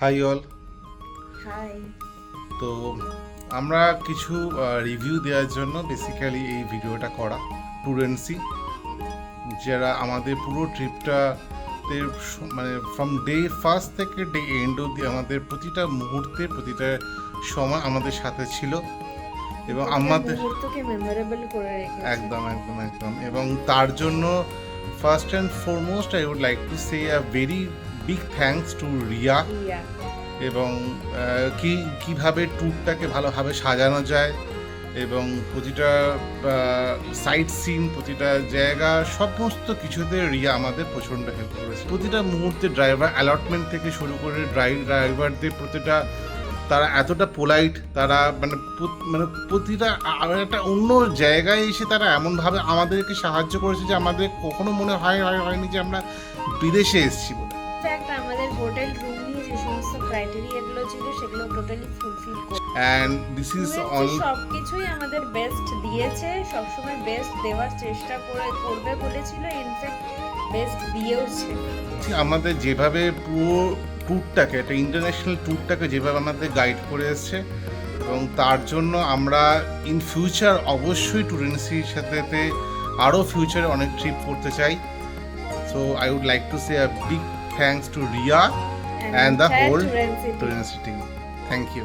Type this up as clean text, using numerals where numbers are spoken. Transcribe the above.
High all. High. তো আমরা কিছু রিভিউ দেওয়ার জন্য বেসিক্যালি এই ভিডিওটা করা ট্যুরেন্সি, যারা আমাদের পুরো ট্রিপটাতে মানে ফ্রম ডে ফার্স্ট থেকে ডে এন্ড অবধি আমাদের প্রতিটা মুহূর্তে প্রতিটা সময় আমাদের সাথে ছিল এবং আমাদের মুহূর্তকে মেমোরেবল করে রেখেছে। একদম একদম একদম এবং তার জন্য first and foremost I would like to say a very big thanks to Riya এবং কিভাবে ট্যুরটাকে ভালোভাবে সাজানো যায় এবং প্রতিটা সাইট সিন, প্রতিটা জায়গা, সমস্ত কিছুতে রিয়া আমাদের প্রচণ্ড হেল্প করেছে। প্রতিটা মুহূর্তে ড্রাইভার অ্যালটমেন্ট থেকে শুরু করে ড্রাইভারদের প্রতিটা, তারা এতটা পোলাইট, তারা মানে প্রতিটা একটা অন্য জায়গায় এসে তারা এমনভাবে আমাদেরকে সাহায্য করেছে যে আমাদের কখনো মনে হয়নি যে আমরা বিদেশে এসেছি বলে। আমাদের হোটেল রুম নিয়ে যে সমস্ত ক্রাইটেরিয়াগুলো ছিল সেগুলো টোটালি ফুলফিল করে, অ্যান্ড দিস ইজ অল সবকিছুই আমাদের বেস্ট দিয়েছে, সবসময় বেস্ট দেওয়ার চেষ্টা করবে বলেছিল, ইনফ্যাক্ট বেস্ট দিয়েওছে। আমাদের যেভাবে পুরো ট্যুরটাকে, একটা ইন্টারন্যাশনাল ট্যুরটাকে যেভাবে আমাদের গাইড করে এসছে এবং তার জন্য আমরা ইন ফিউচার অবশ্যই ট্যুরেন্সির সাথে আরও ফিউচারে অনেক ট্রিপ করতে চাই। So I would like to say a big thanks to Riya and the whole Tourency team. Thank you.